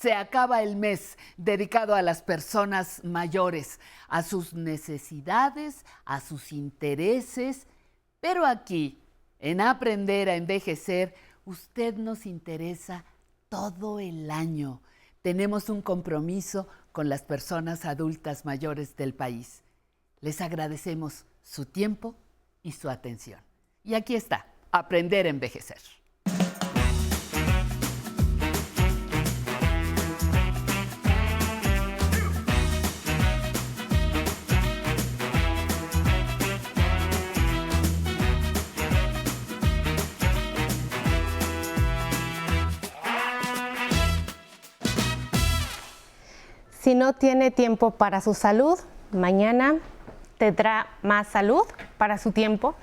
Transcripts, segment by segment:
Se acaba el mes dedicado a las personas mayores, a sus necesidades, a sus intereses. Pero aquí, en Aprender a Envejecer, usted nos interesa todo el año. Tenemos un compromiso con las personas adultas mayores del país. Les agradecemos su tiempo y su atención. Y aquí está, Aprender a Envejecer. Si no tiene tiempo para su salud, mañana tendrá más salud para su tiempo.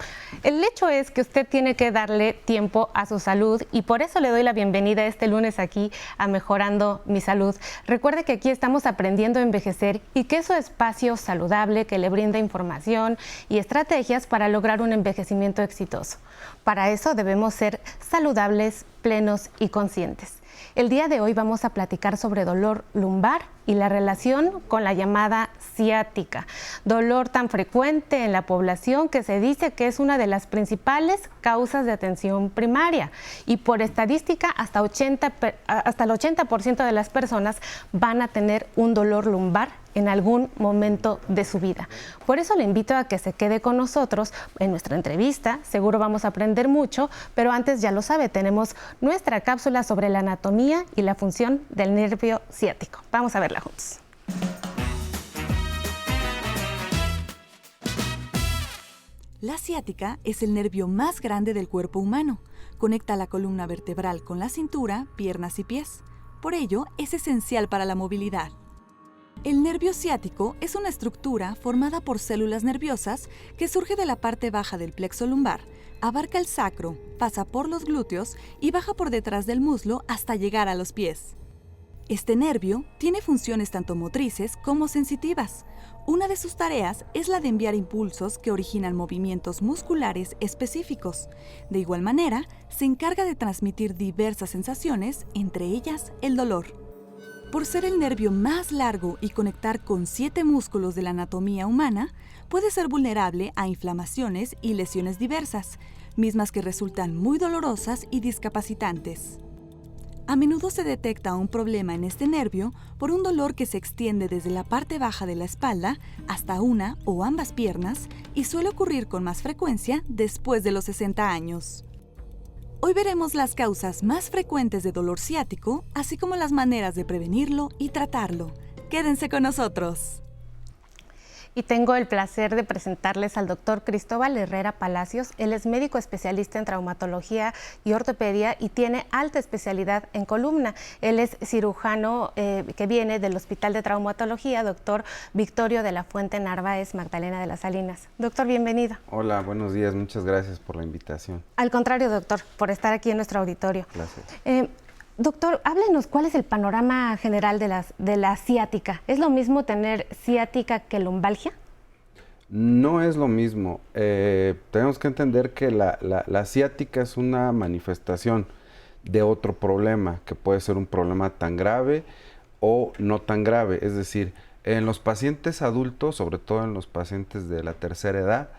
El hecho es que usted tiene que darle tiempo a su salud y por eso le doy la bienvenida este lunes aquí a Mejorando mi Salud. Recuerde que aquí estamos aprendiendo a envejecer y que es su espacio saludable que le brinda información y estrategias para lograr un envejecimiento exitoso. Para eso debemos ser saludables, plenos y conscientes. El día de hoy vamos a platicar sobre dolor lumbar y la relación con la llamada ciática, dolor tan frecuente en la población que se dice que es una de las principales causas de atención primaria y por estadística hasta el 80% de las personas van a tener un dolor lumbar en algún momento de su vida. Por eso le invito a que se quede con nosotros en nuestra entrevista, seguro vamos a aprender mucho, pero antes ya lo sabe, tenemos nuestra cápsula sobre la anatomía y la función del nervio ciático. Vamos a verla juntos. La ciática es el nervio más grande del cuerpo humano. Conecta la columna vertebral con la cintura, piernas y pies. Por ello, es esencial para la movilidad. El nervio ciático es una estructura formada por células nerviosas que surge de la parte baja del plexo lumbar, abarca el sacro, pasa por los glúteos y baja por detrás del muslo hasta llegar a los pies. Este nervio tiene funciones tanto motrices como sensitivas. Una de sus tareas es la de enviar impulsos que originan movimientos musculares específicos. De igual manera, se encarga de transmitir diversas sensaciones, entre ellas el dolor. Por ser el nervio más largo y conectar con 7 músculos de la anatomía humana, puede ser vulnerable a inflamaciones y lesiones diversas, mismas que resultan muy dolorosas y discapacitantes. A menudo se detecta un problema en este nervio por un dolor que se extiende desde la parte baja de la espalda hasta una o ambas piernas y suele ocurrir con más frecuencia después de los 60 años. Hoy veremos las causas más frecuentes de dolor ciático, así como las maneras de prevenirlo y tratarlo. Quédense con nosotros. Y tengo el placer de presentarles al doctor Cristóbal Herrera Palacios. Él es médico especialista en traumatología y ortopedia y tiene alta especialidad en columna. Él es cirujano que viene del Hospital de Traumatología, doctor Victorio de la Fuente Narváez, Magdalena de las Salinas. Doctor, bienvenido. Hola, buenos días. Muchas gracias por la invitación. Al contrario, doctor, por estar aquí en nuestro auditorio. Gracias. Doctor, háblenos, ¿cuál es el panorama general de la ciática? ¿Es lo mismo tener ciática que lumbalgia? No es lo mismo. Tenemos que entender que la ciática es una manifestación de otro problema, que puede ser un problema tan grave o no tan grave. Es decir, en los pacientes adultos, sobre todo en los pacientes de la tercera edad,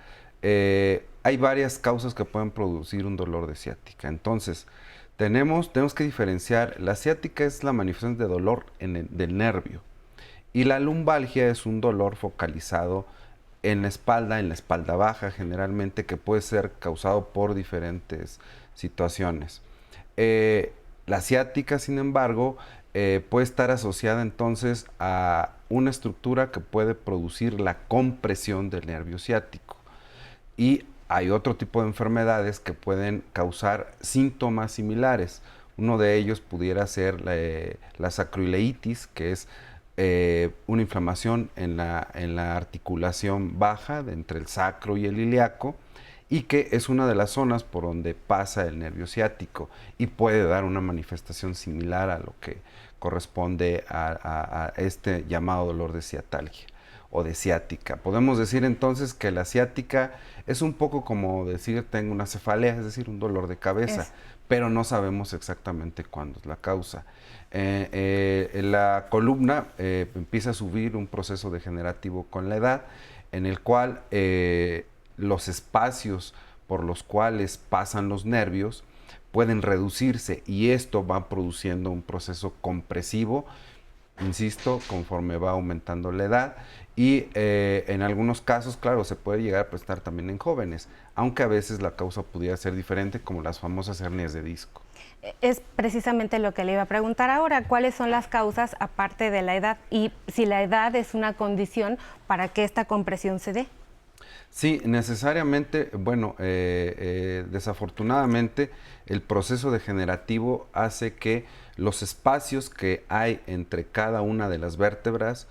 hay varias causas que pueden producir un dolor de ciática. Entonces, tenemos que diferenciar, la ciática es la manifestación de dolor del nervio y la lumbalgia es un dolor focalizado en la espalda baja generalmente, que puede ser causado por diferentes situaciones. La ciática, sin embargo, puede estar asociada entonces a una estructura que puede producir la compresión del nervio ciático. Y hay otro tipo de enfermedades que pueden causar síntomas similares. Uno de ellos pudiera ser la sacroileitis, que es una inflamación en la articulación baja entre el sacro y el ilíaco, y que es una de las zonas por donde pasa el nervio ciático y puede dar una manifestación similar a lo que corresponde a este llamado dolor de ciatalgia. o de ciática. Podemos decir entonces que la ciática es un poco como decir tengo una cefalea, es decir, un dolor de cabeza, pero no sabemos exactamente cuándo es la causa. La columna empieza a subir un proceso degenerativo con la edad, en el cual los espacios por los cuales pasan los nervios pueden reducirse y esto va produciendo un proceso compresivo, insisto, conforme va aumentando la edad y en algunos casos, claro, se puede llegar a presentar también en jóvenes, aunque a veces la causa pudiera ser diferente, como las famosas hernias de disco. Es precisamente lo que le iba a preguntar ahora, ¿cuáles son las causas aparte de la edad? Y si la edad es una condición para que esta compresión se dé. Sí, necesariamente, bueno, desafortunadamente el proceso degenerativo hace que los espacios que hay entre cada una de las vértebras,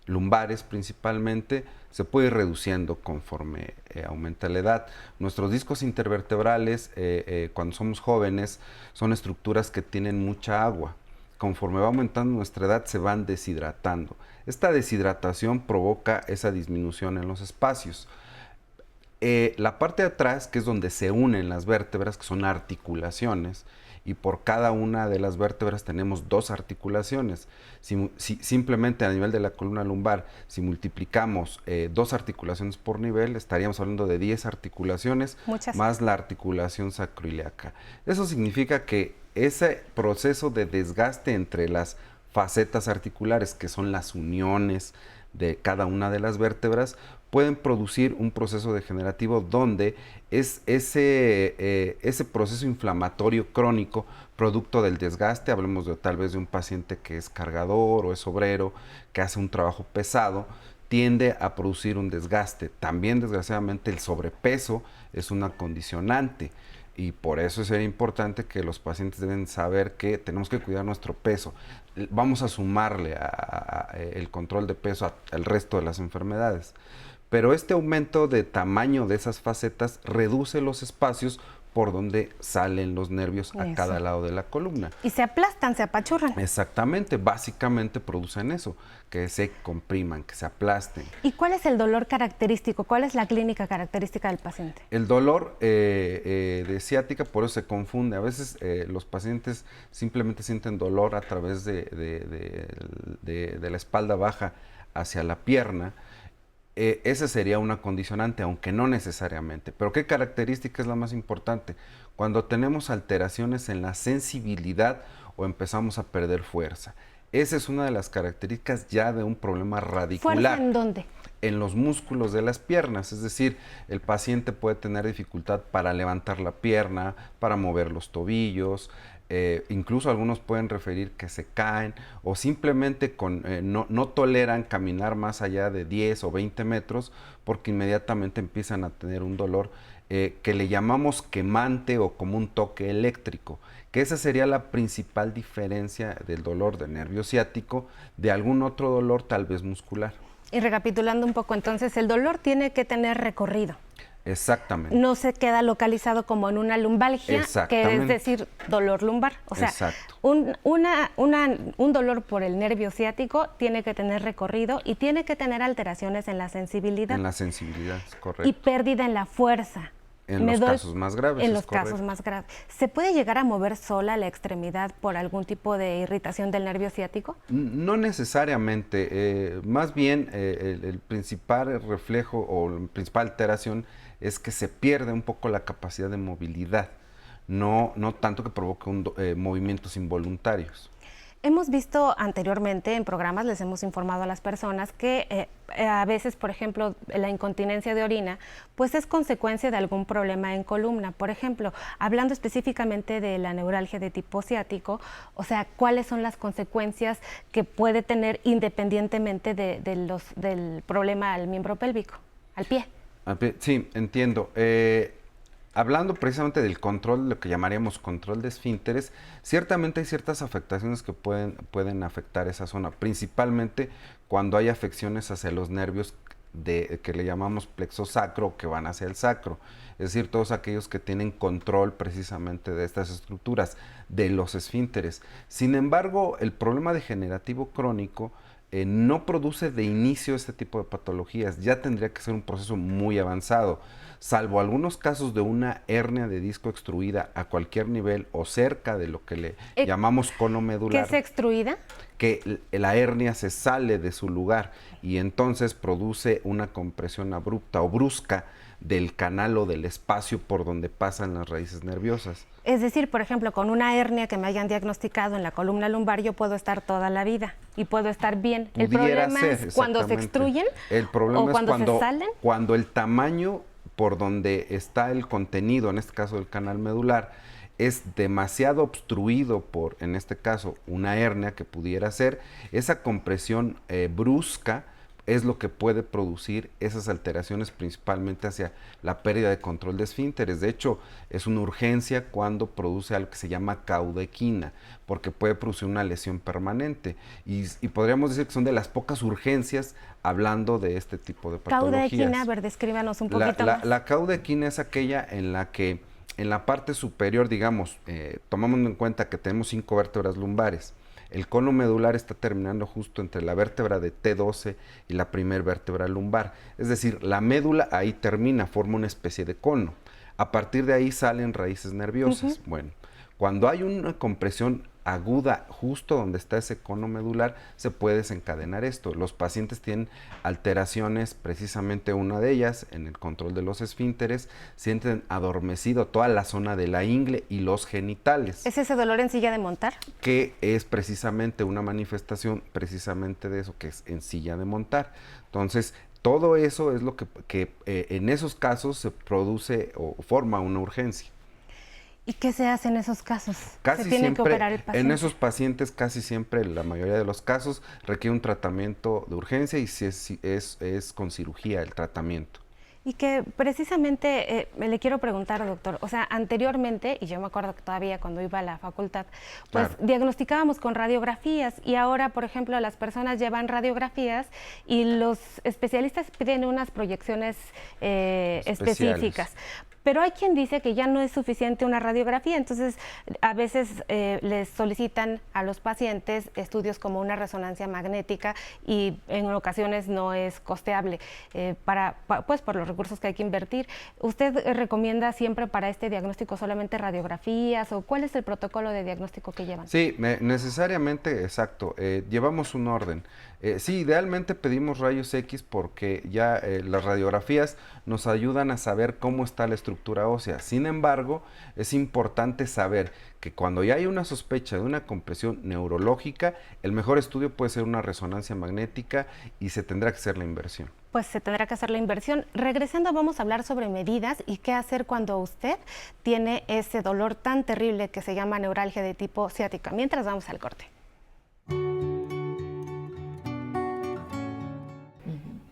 lumbares principalmente, se puede ir reduciendo conforme aumenta la edad. Nuestros discos intervertebrales, cuando somos jóvenes, son estructuras que tienen mucha agua. Conforme va aumentando nuestra edad, se van deshidratando. Esta deshidratación provoca esa disminución en los espacios. La parte de atrás, que es donde se unen las vértebras, que son articulaciones, y por cada una de las vértebras tenemos 2 articulaciones. Simplemente a nivel de la columna lumbar, si multiplicamos 2 articulaciones por nivel, estaríamos hablando de 10 articulaciones, más la articulación sacroiliaca. Eso significa que ese proceso de desgaste entre las facetas articulares, que son las uniones de cada una de las vértebras, pueden producir un proceso degenerativo donde es ese proceso inflamatorio crónico producto del desgaste, hablemos de tal vez de un paciente que es cargador o es obrero, que hace un trabajo pesado, tiende a producir un desgaste. También, desgraciadamente, el sobrepeso es una condicionante y por eso es importante que los pacientes deben saber que tenemos que cuidar nuestro peso. Vamos a sumarle el control de peso al resto de las enfermedades. Pero este aumento de tamaño de esas facetas reduce los espacios por donde salen los nervios a cada lado de la columna. Y se aplastan, se apachurran. Exactamente, básicamente producen eso, que se compriman, que se aplasten. ¿Y cuál es el dolor característico? ¿Cuál es la clínica característica del paciente? El dolor de ciática, por eso se confunde. A veces los pacientes simplemente sienten dolor a través de la espalda baja hacia la pierna. Esa sería una condicionante, aunque no necesariamente. Pero ¿qué característica es la más importante? Cuando tenemos alteraciones en la sensibilidad o empezamos a perder fuerza. Esa es una de las características ya de un problema radicular. ¿Fuerza en dónde? En los músculos de las piernas, es decir, el paciente puede tener dificultad para levantar la pierna, para mover los tobillos, incluso algunos pueden referir que se caen o simplemente no toleran caminar más allá de 10 o 20 metros porque inmediatamente empiezan a tener un dolor que le llamamos quemante o como un toque eléctrico, que esa sería la principal diferencia del dolor del nervio ciático de algún otro dolor tal vez muscular. Y recapitulando un poco, entonces el dolor tiene que tener recorrido. Exactamente. No se queda localizado como en una lumbalgia, que es decir, dolor lumbar. O sea, un dolor por el nervio ciático tiene que tener recorrido y tiene que tener alteraciones en la sensibilidad. En la sensibilidad, es correcto. Y pérdida en la fuerza. En los casos más graves. En los casos más graves. ¿Se puede llegar a mover sola la extremidad por algún tipo de irritación del nervio ciático? No necesariamente. Más bien, el principal reflejo o la principal alteración es que se pierde un poco la capacidad de movilidad. No tanto que provoque movimientos involuntarios. Hemos visto anteriormente en programas, les hemos informado a las personas que a veces, por ejemplo, la incontinencia de orina, pues es consecuencia de algún problema en columna. Por ejemplo, hablando específicamente de la neuralgia de tipo ciático, o sea, ¿cuáles son las consecuencias que puede tener independientemente del problema al miembro pélvico, al pie? Sí, entiendo. Hablando precisamente del control, lo que llamaríamos control de esfínteres, ciertamente hay ciertas afectaciones que pueden afectar esa zona, principalmente cuando hay afecciones hacia los nervios que le llamamos plexo sacro, que van hacia el sacro, es decir, todos aquellos que tienen control precisamente de estas estructuras, de los esfínteres. Sin embargo, el problema degenerativo crónico no produce de inicio este tipo de patologías, ya tendría que ser un proceso muy avanzado, salvo algunos casos de una hernia de disco extruida a cualquier nivel o cerca de lo que le llamamos cono medular. ¿Qué es extruida? Que la hernia se sale de su lugar y entonces produce una compresión abrupta o brusca del canal o del espacio por donde pasan las raíces nerviosas. Es decir, por ejemplo, con una hernia que me hayan diagnosticado en la columna lumbar, yo puedo estar toda la vida y puedo estar bien. El problema es cuando se extruyen o cuando se salen. Cuando el tamaño por donde está el contenido, en este caso el canal medular, es demasiado obstruido por, en este caso, una hernia que pudiera ser, esa compresión brusca es lo que puede producir esas alteraciones, principalmente hacia la pérdida de control de esfínteres. De hecho, es una urgencia cuando produce algo que se llama caudequina, porque puede producir una lesión permanente. Y podríamos decir que son de las pocas urgencias hablando de este tipo de patologías. Caudequina, a ver, descríbanos un poquito más. La caudequina es aquella en la que en la parte superior, digamos, tomamos en cuenta que tenemos 5 vértebras lumbares. El cono medular está terminando justo entre la vértebra de T12 y la primer vértebra lumbar. Es decir, la médula ahí termina, forma una especie de cono. A partir de ahí salen raíces nerviosas. Bueno, cuando hay una compresión aguda justo donde está ese cono medular, se puede desencadenar esto. Los pacientes tienen alteraciones, precisamente una de ellas, en el control de los esfínteres, sienten adormecido toda la zona de la ingle y los genitales. ¿Es ese dolor en silla de montar? Que es precisamente una manifestación precisamente de eso, que es en silla de montar. Entonces, todo eso es lo que en esos casos se produce o forma una urgencia. ¿Y qué se hace en esos casos? Casi ¿Se tiene siempre, que operar el paciente? en esos pacientes, casi siempre, la mayoría de los casos, requiere un tratamiento de urgencia y si es con cirugía el tratamiento. Y que precisamente le quiero preguntar, doctor, o sea, anteriormente, y yo me acuerdo que todavía cuando iba a la facultad, pues Claro. diagnosticábamos con radiografías y ahora, por ejemplo, las personas llevan radiografías y los especialistas piden unas proyecciones específicas. Pero hay quien dice que ya no es suficiente una radiografía, entonces a veces les solicitan a los pacientes estudios como una resonancia magnética y en ocasiones no es costeable pues por los recursos que hay que invertir. ¿Usted recomienda siempre para este diagnóstico solamente radiografías o cuál es el protocolo de diagnóstico que llevan? Sí, necesariamente, exacto. Llevamos un orden. Sí, idealmente pedimos rayos X porque ya las radiografías nos ayudan a saber cómo está la estructura ósea. Sin embargo, es importante saber que cuando ya hay una sospecha de una compresión neurológica, el mejor estudio puede ser una resonancia magnética y se tendrá que hacer la inversión. Pues se tendrá que hacer la inversión. Regresando, vamos a hablar sobre medidas y qué hacer cuando usted tiene ese dolor tan terrible que se llama neuralgia de tipo ciática. Mientras vamos al corte.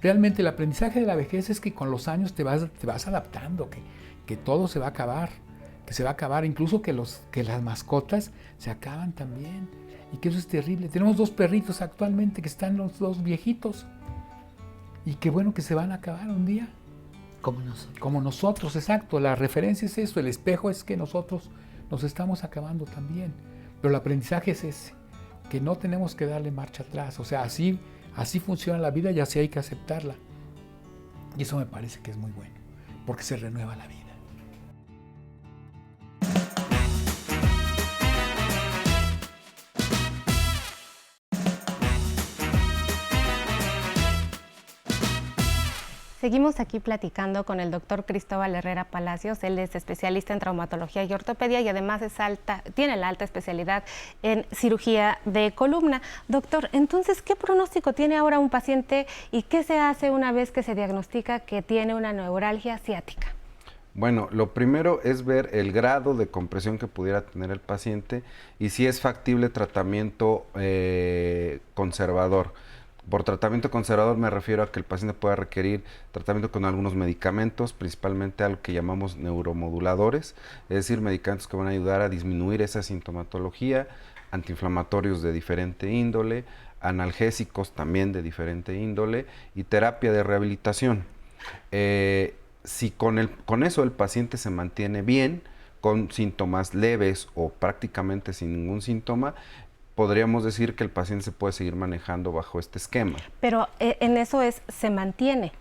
Realmente el aprendizaje de la vejez es que con los años te vas adaptando, que todo se va a acabar, incluso que las mascotas se acaban también, y que eso es terrible. Tenemos 2 perritos actualmente que están los 2 viejitos, y qué bueno que se van a acabar un día. Como nosotros. Como nosotros, exacto. La referencia es eso, el espejo es que nosotros nos estamos acabando también. Pero el aprendizaje es ese, que no tenemos que darle marcha atrás, o sea, así funciona la vida y así hay que aceptarla. Y eso me parece que es muy bueno, porque se renueva la vida. Seguimos aquí platicando con el doctor Cristóbal Herrera Palacios. Él es especialista en traumatología y ortopedia y además tiene la alta especialidad en cirugía de columna. Doctor, entonces, ¿qué pronóstico tiene ahora un paciente y qué se hace una vez que se diagnostica que tiene una neuralgia ciática? Bueno, lo primero es ver el grado de compresión que pudiera tener el paciente y si es factible tratamiento conservador. Por tratamiento conservador me refiero a que el paciente pueda requerir tratamiento con algunos medicamentos, principalmente algo que llamamos neuromoduladores, es decir, medicamentos que van a ayudar a disminuir esa sintomatología, antiinflamatorios de diferente índole, analgésicos también de diferente índole y terapia de rehabilitación. Si con eso el paciente se mantiene bien, con síntomas leves o prácticamente sin ningún síntoma, podríamos decir que el paciente se puede seguir manejando bajo este esquema. Pero en eso se mantiene,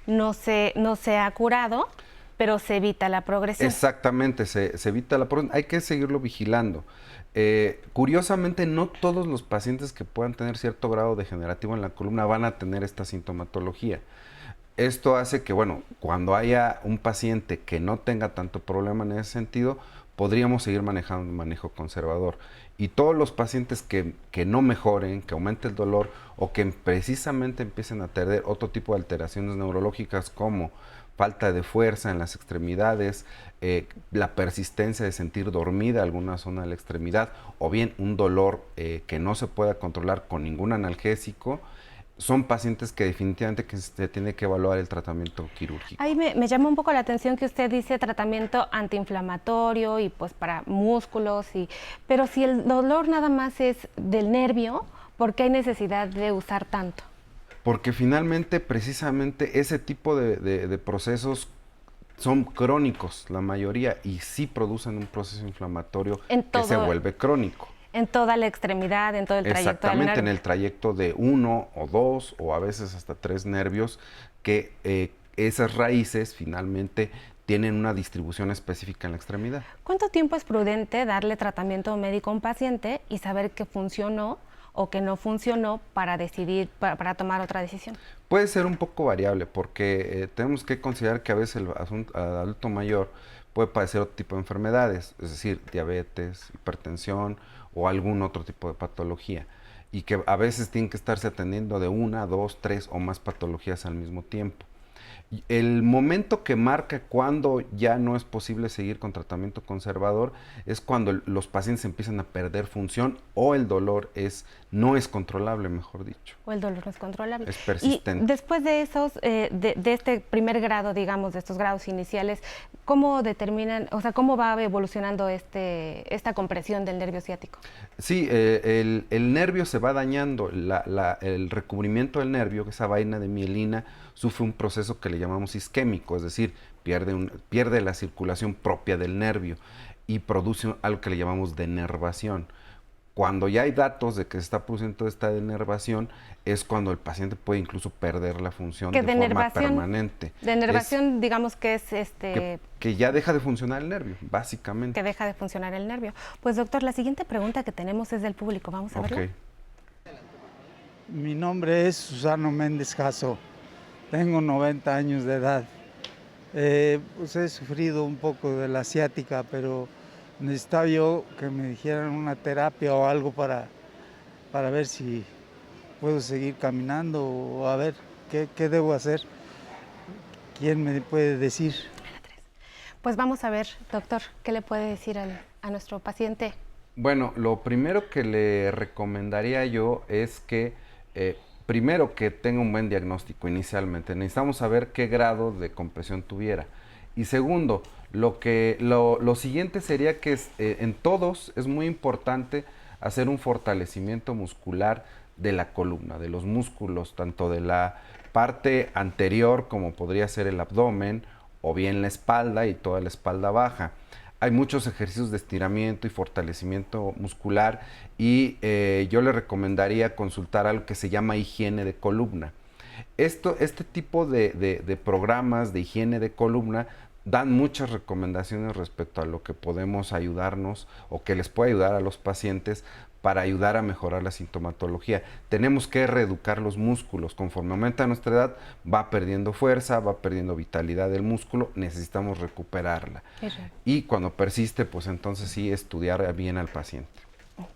no se ha curado, pero se evita la progresión. Exactamente, se evita la progresión. Hay que seguirlo vigilando. Curiosamente, no todos los pacientes que puedan tener cierto grado degenerativo en la columna van a tener esta sintomatología. Esto hace que, bueno, cuando haya un paciente que no tenga tanto problema en ese sentido, podríamos seguir manejando un manejo conservador. Y todos los pacientes que no mejoren, que aumente el dolor o que precisamente empiecen a tener otro tipo de alteraciones neurológicas como falta de fuerza en las extremidades, la persistencia de sentir dormida alguna zona de la extremidad o bien un dolor que no se pueda controlar con ningún analgésico, son pacientes que definitivamente que se tiene que evaluar el tratamiento quirúrgico. Ahí me llama un poco la atención que usted dice tratamiento antiinflamatorio y pues para músculos, pero si el dolor nada más es del nervio, ¿por qué hay necesidad de usar tanto? Porque finalmente, precisamente, ese tipo de procesos son crónicos, la mayoría, y sí producen un proceso inflamatorio que se vuelve crónico. En toda la extremidad, en todo el trayecto del nervio. Exactamente, en el trayecto de 1 o 2 o a veces hasta 3 nervios, que esas raíces finalmente tienen una distribución específica en la extremidad. ¿Cuánto tiempo es prudente darle tratamiento médico a un paciente y saber que funcionó o que no funcionó para decidir, para tomar otra decisión? Puede ser un poco variable porque tenemos que considerar que a veces el adulto mayor puede padecer otro tipo de enfermedades, es decir, diabetes, hipertensión o algún otro tipo de patología, y que a veces tienen que estarse atendiendo de 1, 2, 3 o más patologías al mismo tiempo. El momento que marca cuando ya no es posible seguir con tratamiento conservador es cuando los pacientes empiezan a perder función o el dolor no es controlable, mejor dicho. O el dolor no es controlable. Es persistente. Y después de esos, de este primer grado, digamos, de estos grados iniciales, ¿cómo determinan, o sea, cómo va evolucionando esta compresión del nervio ciático? Sí, el nervio se va dañando, el recubrimiento del nervio, esa vaina de mielina, sufre un proceso que le llamamos isquémico, es decir, pierde la circulación propia del nervio y produce algo que le llamamos denervación. Cuando ya hay datos de que se está produciendo esta denervación, es cuando el paciente puede incluso perder la función de forma permanente. Denervación, digamos que es que ya deja de funcionar el nervio, básicamente. Que deja de funcionar el nervio. Pues doctor, la siguiente pregunta que tenemos es del público, vamos a verla. Mi nombre es Susano Méndez Caso, tengo 90 años de edad. Pues he sufrido un poco de la ciática, pero necesitaba yo que me dijeran una terapia o algo para ver si puedo seguir caminando o a ver qué debo hacer. ¿Quién me puede decir? Pues vamos a ver, doctor, ¿qué le puede decir a nuestro paciente? Bueno, lo primero que le recomendaría yo es que primero que tenga un buen diagnóstico inicialmente. Necesitamos saber qué grado de compresión tuviera. Y segundo, lo siguiente sería que en todos es muy importante hacer un fortalecimiento muscular de la columna, de los músculos, tanto de la parte anterior como podría ser el abdomen o bien la espalda y toda la espalda baja. Hay muchos ejercicios de estiramiento y fortalecimiento muscular y yo le recomendaría consultar algo que se llama higiene de columna. Este tipo de programas de higiene de columna dan muchas recomendaciones respecto a lo que podemos ayudarnos o que les puede ayudar a los pacientes para ayudar a mejorar la sintomatología. Tenemos que reeducar los músculos. Conforme aumenta nuestra edad, va perdiendo fuerza, va perdiendo vitalidad del músculo, necesitamos recuperarla. Y cuando persiste, pues entonces sí estudiar bien al paciente.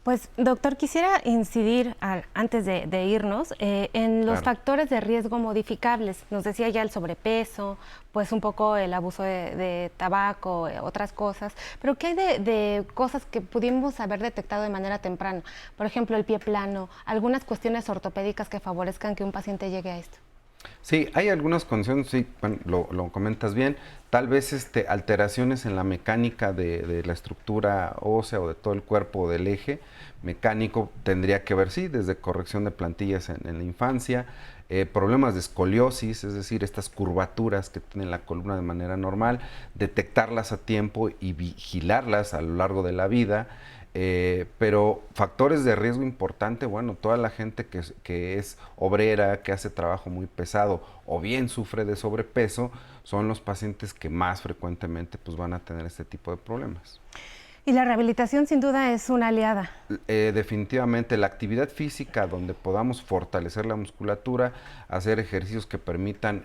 Pues, doctor, quisiera incidir, antes de irnos, en los factores de riesgo modificables. Nos decía ya el sobrepeso, pues un poco el abuso de tabaco, otras cosas. Pero ¿qué hay de cosas que pudimos haber detectado de manera temprana? Por ejemplo, el pie plano, algunas cuestiones ortopédicas que favorezcan que un paciente llegue a esto. Sí, hay algunas condiciones, sí, bueno, lo comentas bien, tal vez alteraciones en la mecánica de la estructura ósea o de todo el cuerpo o del eje mecánico tendría que ver, sí, desde corrección de plantillas en la infancia, problemas de escoliosis, es decir, estas curvaturas que tiene la columna de manera normal, detectarlas a tiempo y vigilarlas a lo largo de la vida. Pero factores de riesgo importante, bueno, toda la gente que es obrera, que hace trabajo muy pesado o bien sufre de sobrepeso, son los pacientes que más frecuentemente pues, van a tener este tipo de problemas. Y la rehabilitación sin duda es una aliada. Definitivamente la actividad física donde podamos fortalecer la musculatura, hacer ejercicios que permitan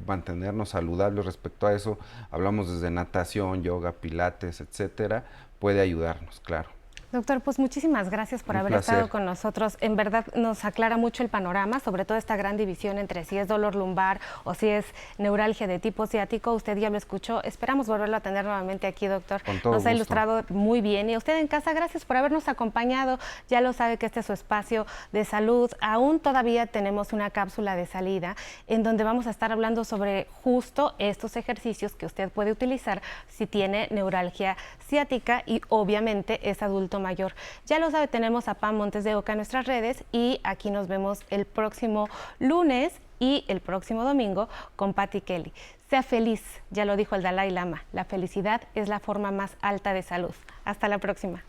mantenernos saludables respecto a eso, hablamos desde natación, yoga, pilates, etcétera, puede ayudarnos, claro. Doctor, pues muchísimas gracias por haber estado con nosotros. En verdad nos aclara mucho el panorama, sobre todo esta gran división entre si es dolor lumbar o si es neuralgia de tipo ciático. Usted ya lo escuchó. Esperamos volverlo a tener nuevamente aquí, doctor. Con todo nos ha gusto. ilustrado muy bien. Y a usted en casa, gracias por habernos acompañado. Ya lo sabe que este es su espacio de salud. Aún todavía tenemos una cápsula de salida en donde vamos a estar hablando sobre justo estos ejercicios que usted puede utilizar si tiene neuralgia ciática y obviamente es adulto mayor. Ya lo sabe, tenemos a Pam Montes de Oca en nuestras redes y aquí nos vemos el próximo lunes y el próximo domingo con Patti Kelly. Sea feliz, ya lo dijo el Dalai Lama, la felicidad es la forma más alta de salud. Hasta la próxima.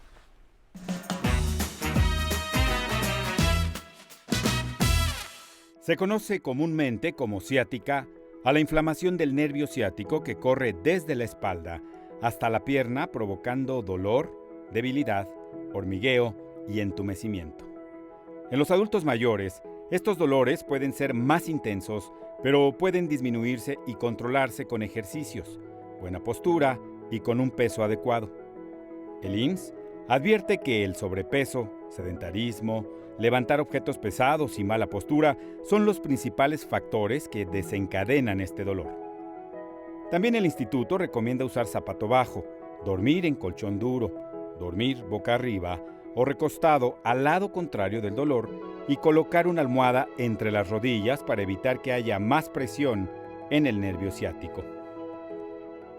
Se conoce comúnmente como ciática a la inflamación del nervio ciático que corre desde la espalda hasta la pierna provocando dolor, debilidad, hormigueo y entumecimiento. En los adultos mayores, estos dolores pueden ser más intensos, pero pueden disminuirse y controlarse con ejercicios, buena postura y con un peso adecuado. El IMSS advierte que el sobrepeso, sedentarismo, levantar objetos pesados y mala postura son los principales factores que desencadenan este dolor. También el instituto recomienda usar zapato bajo, dormir en colchón duro, dormir boca arriba o recostado al lado contrario del dolor y colocar una almohada entre las rodillas para evitar que haya más presión en el nervio ciático.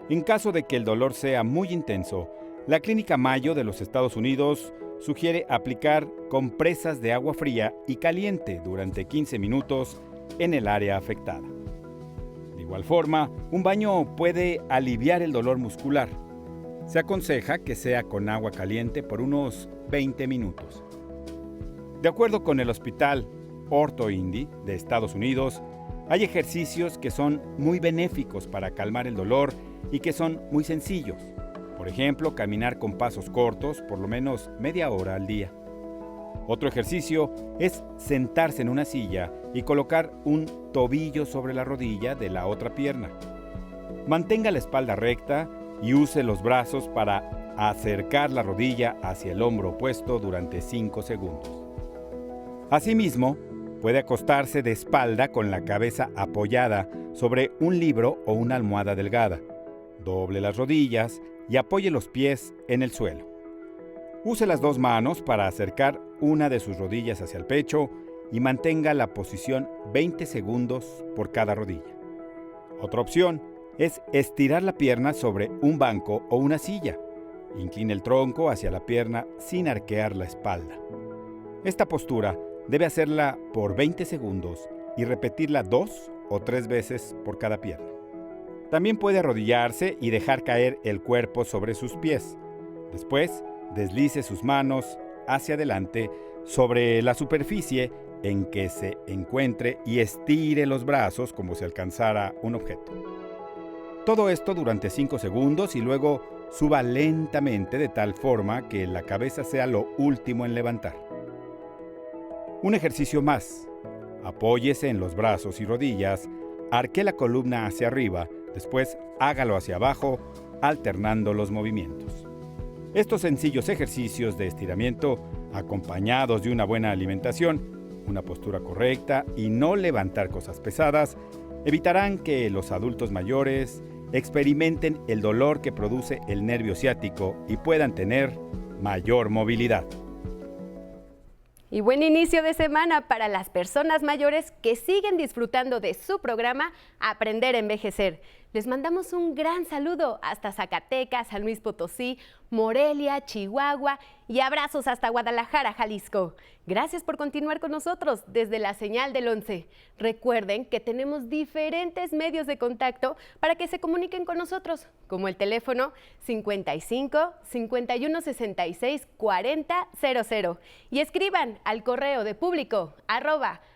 En caso de que el dolor sea muy intenso, la Clínica Mayo de los Estados Unidos sugiere aplicar compresas de agua fría y caliente durante 15 minutos en el área afectada. De igual forma, un baño puede aliviar el dolor muscular. Se aconseja que sea con agua caliente por unos 20 minutos. De acuerdo con el Hospital OrthoIndy de Estados Unidos, hay ejercicios que son muy benéficos para calmar el dolor y que son muy sencillos. Por ejemplo, caminar con pasos cortos por lo menos media hora al día. Otro ejercicio es sentarse en una silla y colocar un tobillo sobre la rodilla de la otra pierna. Mantenga la espalda recta y use los brazos para acercar la rodilla hacia el hombro opuesto durante 5 segundos. Asimismo, puede acostarse de espalda con la cabeza apoyada sobre un libro o una almohada delgada. Doble las rodillas y apoye los pies en el suelo. Use las dos manos para acercar una de sus rodillas hacia el pecho y mantenga la posición 20 segundos por cada rodilla. Otra opción es estirar la pierna sobre un banco o una silla. Incline el tronco hacia la pierna sin arquear la espalda. Esta postura debe hacerla por 20 segundos y repetirla 2 o 3 veces por cada pierna. También puede arrodillarse y dejar caer el cuerpo sobre sus pies. Después, deslice sus manos hacia adelante sobre la superficie en que se encuentre y estire los brazos como si alcanzara un objeto. Todo esto durante 5 segundos y luego suba lentamente de tal forma que la cabeza sea lo último en levantar. Un ejercicio más. Apóyese en los brazos y rodillas, arquee la columna hacia arriba, después hágalo hacia abajo, alternando los movimientos. Estos sencillos ejercicios de estiramiento, acompañados de una buena alimentación, una postura correcta y no levantar cosas pesadas, evitarán que los adultos mayores experimenten el dolor que produce el nervio ciático y puedan tener mayor movilidad. Y buen inicio de semana para las personas mayores que siguen disfrutando de su programa Aprender a Envejecer. Les mandamos un gran saludo hasta Zacatecas, San Luis Potosí, Morelia, Chihuahua y abrazos hasta Guadalajara, Jalisco. Gracias por continuar con nosotros desde la señal del 11. Recuerden que tenemos diferentes medios de contacto para que se comuniquen con nosotros, como el teléfono 55 51 66 40 00 y escriban al correo de público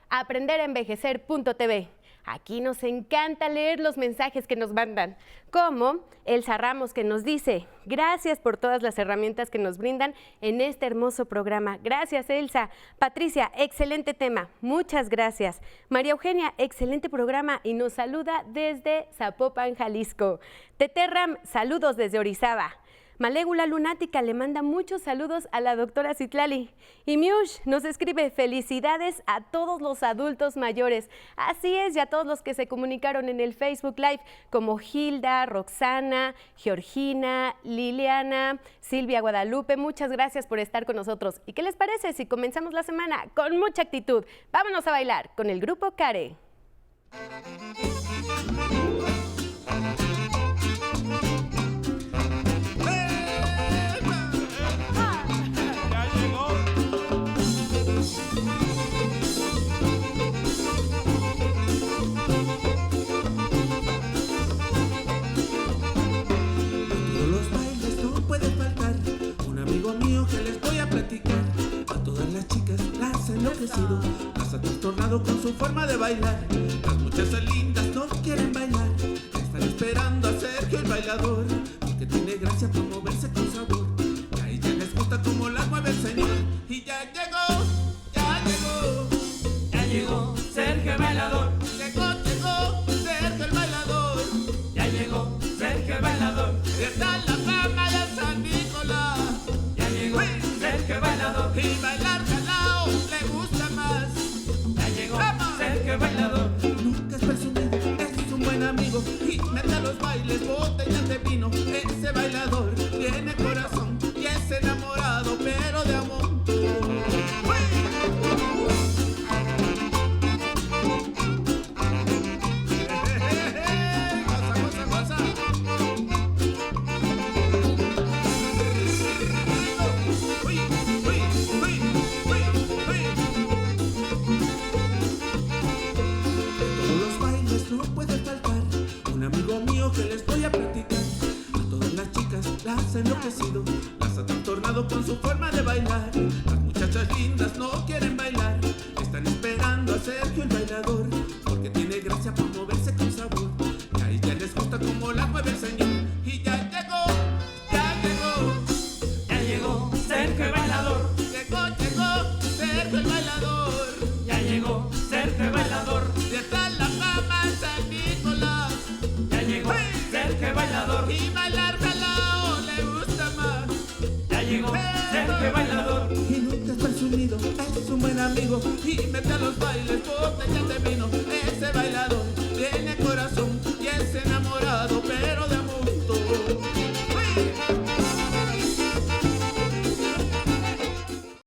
@aprenderenvejecer.tv. Aquí nos encanta leer los mensajes que nos mandan, como Elsa Ramos, que nos dice: gracias por todas las herramientas que nos brindan en este hermoso programa. Gracias, Elsa. Patricia, excelente tema. Muchas gracias. María Eugenia, excelente programa y nos saluda desde Zapopan, Jalisco. Tete Ram, saludos desde Orizaba. Malégula Lunática le manda muchos saludos a la doctora Citlali. Y Miush nos escribe: felicidades a todos los adultos mayores. Así es, y a todos los que se comunicaron en el Facebook Live, como Hilda, Roxana, Georgina, Liliana, Silvia Guadalupe. Muchas gracias por estar con nosotros. ¿Y qué les parece si comenzamos la semana con mucha actitud? Vámonos a bailar con el grupo Care. Las ha trastornado con su forma de bailar. Las muchachas lindas no quieren bailar, están esperando a Sergio el bailador, porque tiene gracia por moverse con sabor. Y a ella les gusta como la mueve el señor. Y ya llegó Sergio el bailador. Llegó Sergio el bailador. Ya llegó Sergio el bailador. Está la fama de San Nicolás. Ya llegó Sergio el bailador. Y bailar calao le gusta más. Ya llegó Sergio el bailador. Nunca es presumido, es un buen amigo y mete a los bailes botellas de vino. Ese bailador tiene corazón y es enamorado, pero de amor. Que les voy a platicar. A todas las chicas las ha enloquecido, las ha trastornado con su forma de bailar. Las muchachas lindas no quieren bailar, están esperando a Sergio el bailador, porque tiene gracia por moverse con sabor. Y a ella les gusta como la mueve el señor. Y ya llegó Sergio el bailador. Llegó Sergio el bailador. Ya llegó Sergio el bailador. Y está la fama San Nicolás. Ya llegó Sergio el bailador. Y bailar calao le gusta más. Ya llegó Sergio el bailador. Y nunca es presumido, es un buen amigo y mete a los bailes botellas de vino.